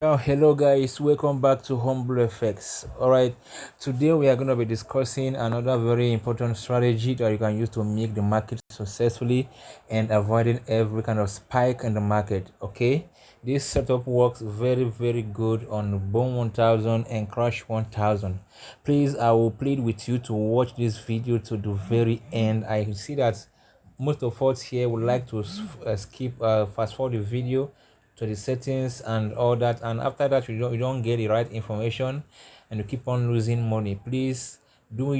Oh, hello guys, welcome back to HumbleFx. All right, today we are going to be discussing another very important strategy that you can use to make the market successfully and avoiding every kind of spike in the market. Okay, this setup works very good on Boom 1000 and Crash 1000. Please, I will plead with you to watch this video to the very end. I see that most of us here would like to skip fast forward the video to the settings and all that, and after that you don't get the right information and you keep on losing money. Please do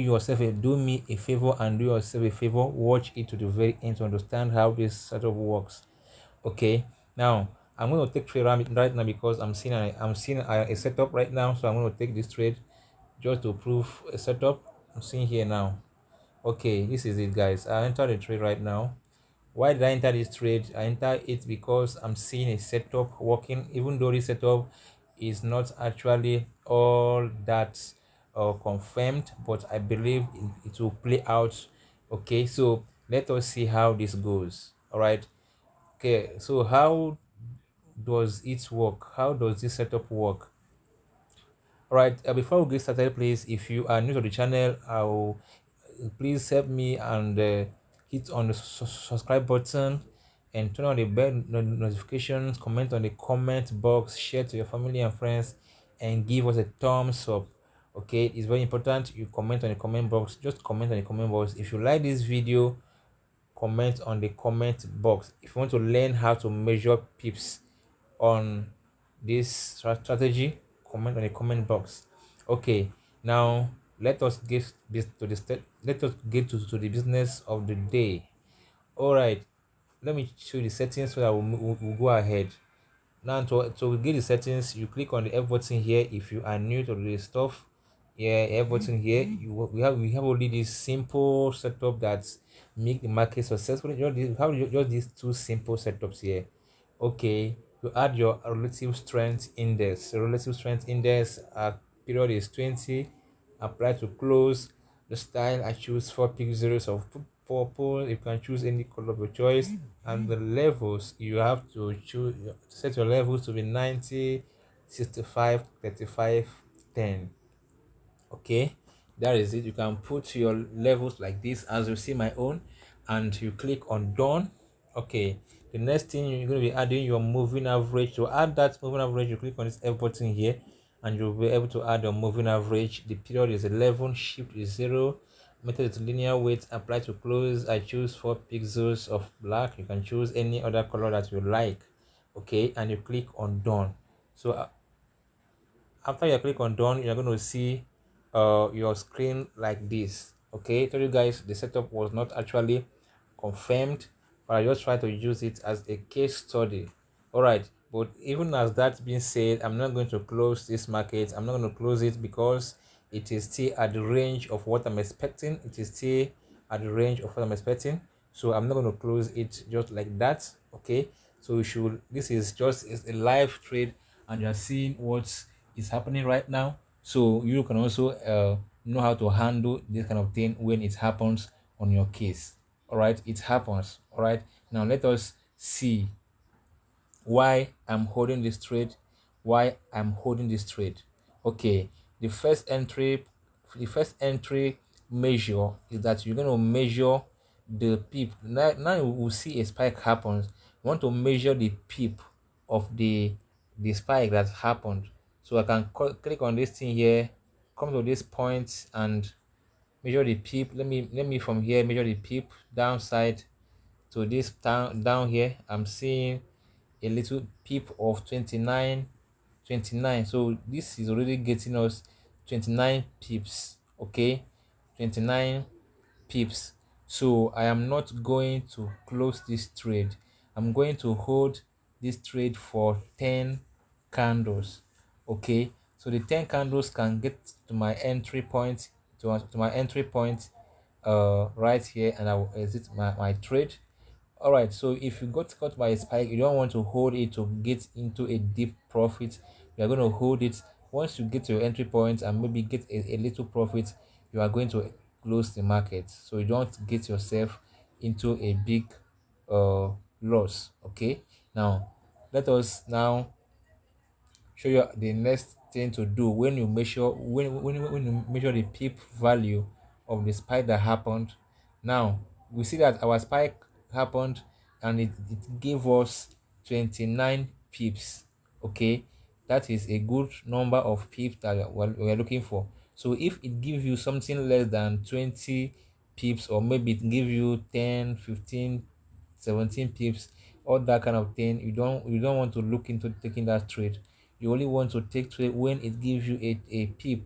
me a favor and do yourself a favor, watch it to the very end to understand how this setup works. Okay, now I'm going to take trade right now because I'm seeing a setup right now, so I'm going to take this trade just to prove a setup I'm seeing here now. Okay, this is it guys. I entered the trade right now. Why did I enter this trade? I enter it because I'm seeing a setup working, even though this setup is not actually all that confirmed, but I believe it will play out. Okay, so let us see how this goes. All right. Okay, so how does it work? How does this setup work? All right, before we get started, please, if you are new to the channel, I'll please help me and hit on the subscribe button and turn on the bell notifications, comment on the comment box, share to your family and friends, and give us a thumbs up. Okay, it's very important you comment on the comment box. Just comment on the comment box if you like this video. Comment on the comment box if you want to learn how to measure pips on this strategy. Comment on the comment box. Okay, now let us get this to the let us get to the business of the day. All right, let me show you the settings so that we'll go ahead. Now to get the settings, you click on the F button here if you are new to the stuff. Yeah, F button here. We have only this simple setup that make the market successful. We have just these two simple setups here. Okay, you add your relative strength index. The relative strength index period is 20. Apply to close. The style, I choose 4 pixels of purple. You can choose any color of your choice, and the levels you have to choose, set your levels to be 90, 65, 35, 10. Okay, that is it. You can put your levels like this as you see my own, and you click on done. Okay, the next thing you're going to be adding your moving average. To add that moving average, you click on this F button here and you'll be able to add your moving average. The period is 11, shift is 0, method is linear weight, apply to close. I choose 4 pixels of black. You can choose any other color that you like. Okay, and you click on done. So after you click on done, you're going to see your screen like this. Okay, I told you guys the setup was not actually confirmed, but I just try to use it as a case study. All right, but even as that being said, I'm not going to close this market. I'm not going to close it because it is still at the range of what I'm expecting. It is still at the range of what I'm expecting, so I'm not going to close it just like that. Okay, so you should, this is just a live trade and you're seeing what is happening right now, so you can also know how to handle this kind of thing when it happens on your case. All right, it happens. All right, now let us see why I'm holding this trade, Okay, the first entry measure is that you're going to measure the peep. Now you will see a spike happens. You want to measure the peep of the spike that happened. So I can click on this thing here, come to this point and measure the peep. Let me from here measure the peep downside to this down here. I'm seeing a little peep of 29. So this is already getting us 29 pips. Okay, 29 pips. So I am not going to close this trade. I'm going to hold this trade for 10 candles. Okay, so the 10 candles can get to my entry point, to my entry point right here, and I will exit my trade. All right, so if you got caught by a spike, you don't want to hold it to get into a deep profit. You are going to hold it. Once you get to your entry point and maybe get a little profit, you are going to close the market, so you don't get yourself into a big loss. Okay, now let us now show you the next thing to do when you measure when you measure the peep value of the spike that happened. Now we see that our spike happened and it gave us 29 pips. Okay, that is a good number of pips that we're looking for. So if it gives you something less than 20 pips, or maybe it give you 10, 15, 17 pips, all that kind of thing, you don't want to look into taking that trade. You only want to take trade when it gives you a pip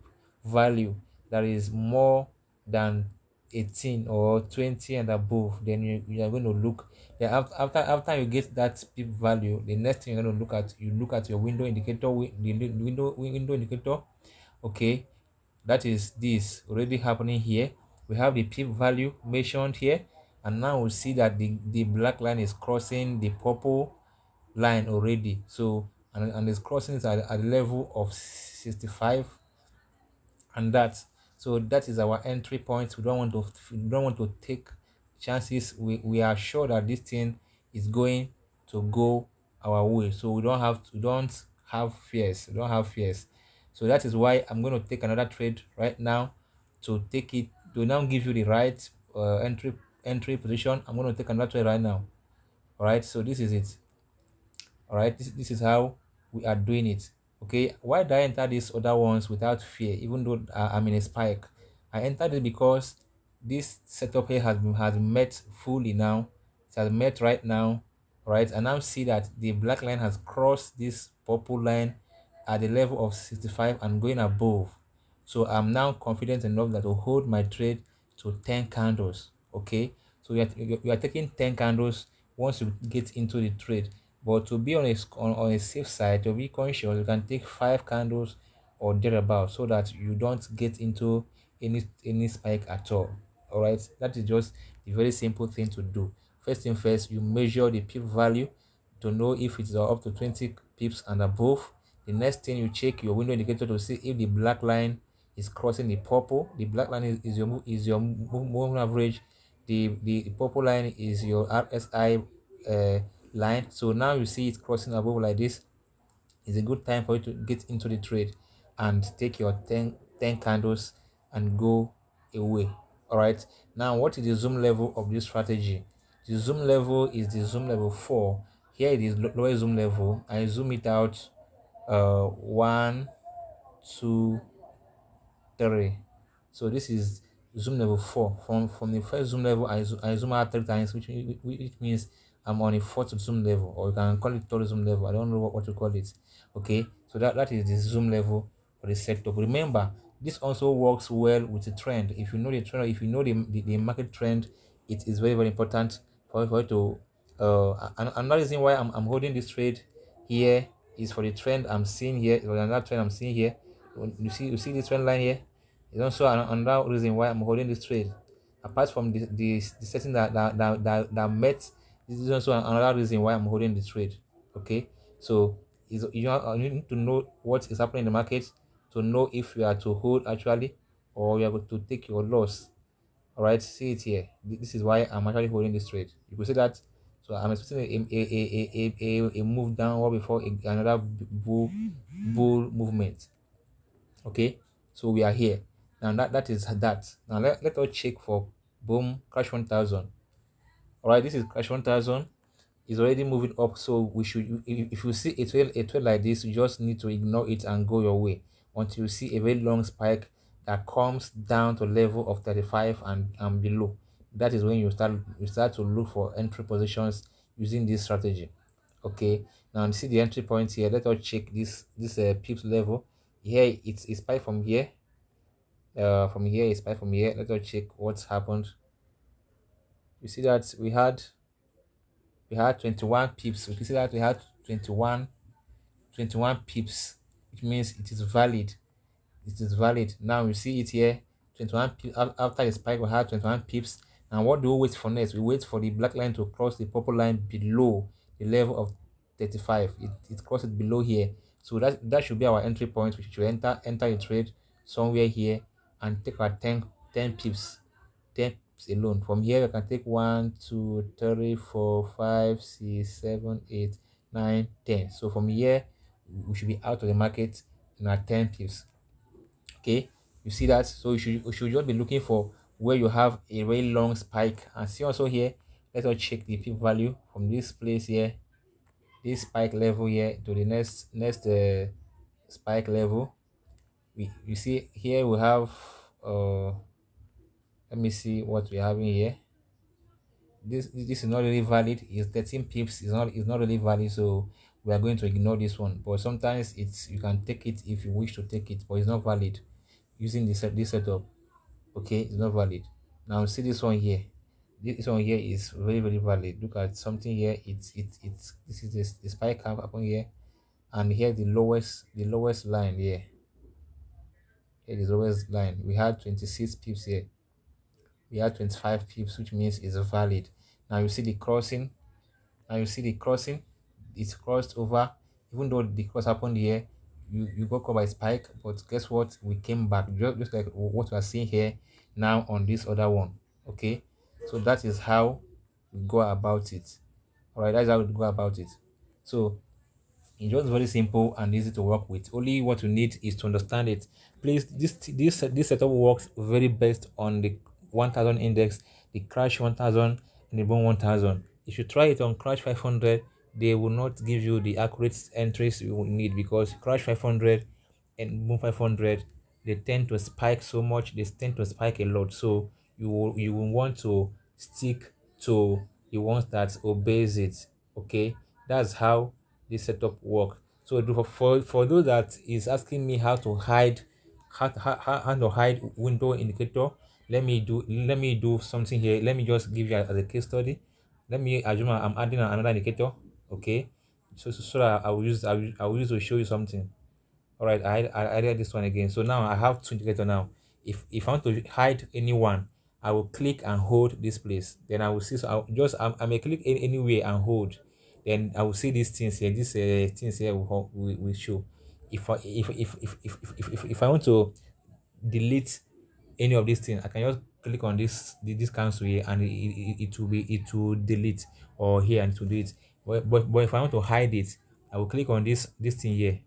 value that is more than 18 or 20 and above. Then you are going to look. Then after you get that pip value, the next thing you're going to look at, you look at your window indicator, the window indicator. Okay, that is this already happening here. We have the pip value mentioned here, and now we see that the black line is crossing the purple line already. So and it's crossing it at the level of 65, and that is our entry point. We don't want to take chances. We are sure that this thing is going to go our way, so we don't have fears. So that is why I'm going to take another trade right now to take it to now give you the right entry position. I'm going to take another trade right now. All right, so this is it. All right, this is how we are doing it. Okay, why did I enter these other ones without fear, even though I'm in a spike? I entered it because this setup here has met fully now. It has met right now. Right, and now see that the black line has crossed this purple line at the level of 65 and going above. So I'm now confident enough that to hold my trade to 10 candles. Okay, so we are taking 10 candles once you get into the trade. But to be on a safe side, to be conscious, you can take 5 candles or thereabout, so that you don't get into any spike at all. All right, that is just a very simple thing to do. First thing first, you measure the pip value to know if it's up to 20 pips and above. The next thing, you check your window indicator to see if the black line is crossing the purple. The black line is your moving average. The purple line is your RSI line. So now you see it crossing above like this. It's a good time for you to get into the trade and take your 10 candles and go away. All right, now what is the zoom level of this strategy? The zoom level is the zoom level 4. Here it is lower zoom level. I zoom it out 1, 2, 3. So this is zoom level 4. From the first zoom level, I zoom out 3 times, which means I'm on a fourth zoom level, or you can call it third zoom level. I don't know what to call it. Okay, so that is the zoom level for the setup. Remember, this also works well with the trend. If you know the trend, if you know the market trend, it is very important for you to another reason why I'm holding this trade here is for the trend I'm seeing here, or another trend I'm seeing here. You see this trend line here. It's also another reason why I'm holding this trade. Apart from the setting that met, this is also another reason why I'm holding the trade. Okay, so you need to know what is happening in the market to know if you are to hold actually, or you are going to take your loss. All right, see it here. This is why I'm actually holding this trade. You could see that. So I'm expecting a move downward before another bull movement. Okay, so we are here now. That is that. Now let us check for boom crash 1000. All right, this is crash 1000. Is already moving up, so we should, if you see a trail like this, you just need to ignore it and go your way until you see a very long spike that comes down to level of 35 and below. That is when you start to look for entry positions using this strategy. Okay, now you see the entry point here. Let us check this pips level. Here it's a spike from here. From here it's spike from here. Let us check what's happened. You see that we had 21 pips. We can see that we had 21 pips, which means it is valid. It is valid. Now you see it here, 21 pips. After the spike, we had 21 pips. And what do we wait for next? We wait for the black line to cross the purple line below the level of 35. It crosses below here. So that should be our entry point. We should enter a trade somewhere here and take our 10 pips. 10 pips alone. From here, we can take 1, 2, 3, 4, 5, 6, 7, 8, 9, 10. So from here, we should be out of the market in our 10 pips. Okay, you see that? So you should just be looking for where you have a very long spike. And see also here, let us check the peep value from this place here, this spike level here to the next spike level. You see here we have let me see what we're having here. This is not really valid. It's 13 pips. It's not really valid, so we are going to ignore this one. But sometimes you can take it if you wish to take it, but it's not valid using this setup. Okay, it's not valid. Now see this one here. This one here is very valid. Look at something here. It's this is the spike cap upon here, and here the lowest line here. Here is the lowest line. We had 26 pips here. We had 25 pips, which means it's valid. Now you see the crossing. It's crossed over. Even though the cross happened here, you got caught by spike, but guess what? We came back just like what we are seeing here now on this other one. Okay, so that is how we go about it. All right, that's how we go about it. So it's just very simple and easy to work with. Only what you need is to understand it. Please, this setup works very best on the 1000 index, the crash 1000, and the boom 1000. If you try it on crash 500, they will not give you the accurate entries you will need, because crash 500 and boom 500, they tend to spike so much. They tend to spike a lot. So you will want to stick to the ones that obeys it. Okay, that's how this setup work. So for those that is asking me how to hide how to hide window indicator, let me do something here. Let me just give you as a case study. Let me assume I'm adding another indicator. Okay, so that I will use to show you something. All right, I added this one again. So now I have two indicators now. If I want to hide anyone, I will click and hold this place. Then I will see. So I may click anywhere and hold. Then I will see these things here. These things here will show. If I want to delete any of these things, I can just click on this cancel here, and it will delete, or here, and it will delete. But if I want to hide it, I will click on this thing here,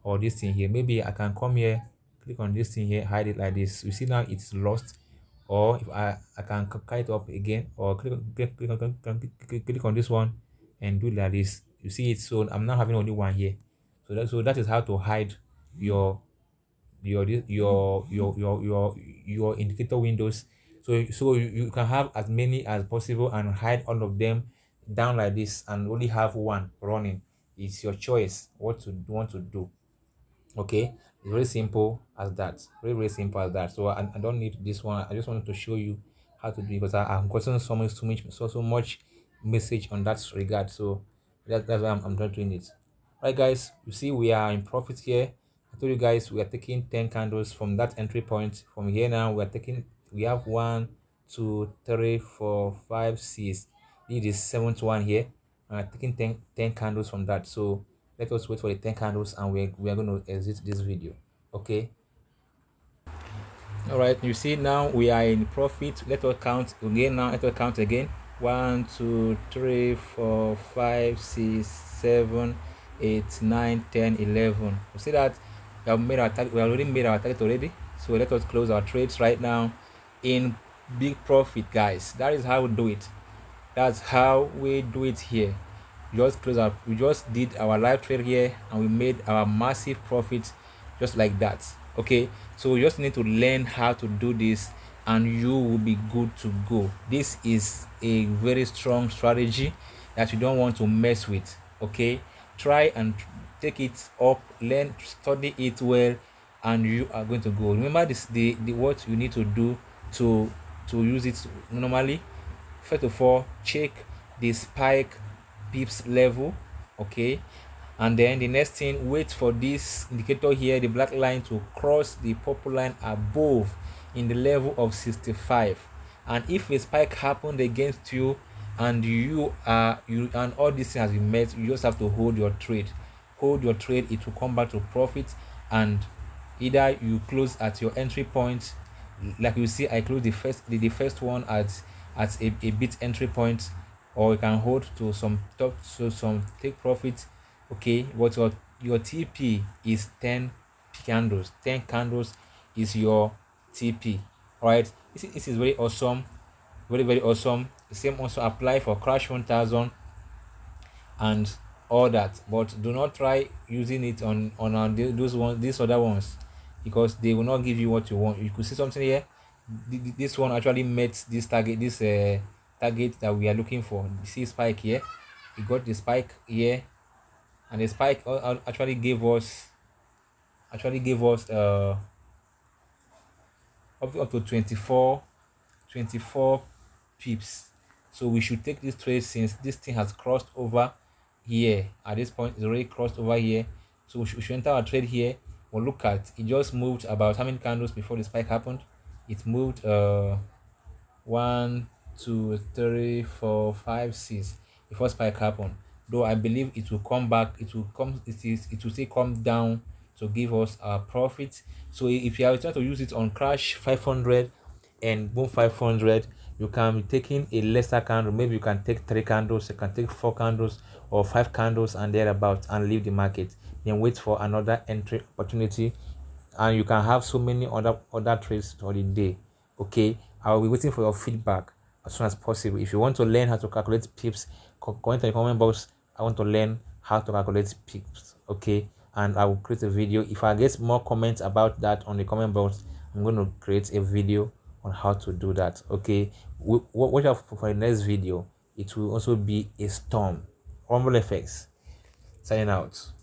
or this thing here. Maybe I can come here, click on this thing here, hide it like this. You see now it's lost. Or if I can cut it up again, or click on this one and do like this. You see it. So I'm now having only one here. So that is how to hide your your indicator windows. So you can have as many as possible and hide all of them down like this, and only have one running. It's your choice what to want to do. Okay, it's very simple as that. Very simple as that. So I don't need this one. I just wanted to show you how to do it, because I've gotten so much message on that regard. So that's why I'm not doing it. Right, guys, you see we are in profit here. I told you guys we are taking 10 candles from that entry point. From here now we have 1 2 3 4 5 6. This is 7th one here. And I'm taking 10 candles from that. So let us wait for the 10 candles, and we are going to exit this video. Okay, all right, you see now we are in profit. Let us count again. Now let us count again. 1 2 3 4 5 6 7 8 9 10 11. You see that we have made our target. We already made our target already. So let us close our trades right now in big profit, guys. That is how we do it. That's how we do it here. We just did our live trade here, and we made our massive profits just like that. Okay, so you just need to learn how to do this, and you will be good to go. This is a very strong strategy that you don't want to mess with. Okay, try and take it up, learn, study it well, and you are going to go. Remember this, the what you need to do to use it normally. First of all, check the spike pips level. Okay, and then the next thing, wait for this indicator here, the black line, to cross the purple line above in the level of 65. And if a spike happened against you, and and all these things has been met, you just have to hold your trade. It will come back to profit, and either you close at your entry point. Like you see, I closed the first one at a bit entry point, or you can hold to some take profit. Okay, but your TP is 10 candles. 10 candles is your TP. All right, this is very awesome, very awesome. The same also apply for crash 1000 and all that, but do not try using it on those ones, these other ones, because they will not give you what you want. You could see something here. This one actually met this target, this target that we are looking for. You see spike here, we got the spike here, and the spike actually gave us up to 24 pips. So we should take this trade since this thing has crossed over here. At this point it's already crossed over here, so we should enter our trade here. We'll look at it. Just moved about how many candles before the spike happened? It moved 1 2 3 4 5 6 before spike happened. Though I believe it will come back, it will still come down to give us our profit. So if you are trying to use it on crash 500 and boom 500, you can be taking a lesser candle. Maybe you can take 3 candles, you can take 4 candles or 5 candles and thereabout, and leave the market, then wait for another entry opportunity, and you can have so many other trades for the day. Okay, I'll be waiting for your feedback as soon as possible. If you want to learn how to calculate pips, comment in the comment box. I want to learn how to calculate pips. Okay, and I will create a video. If I get more comments about that on the comment box, I'm going to create a video on how to do that. Okay, watch out for the next video. It will also be a storm. HumbleFx signing out.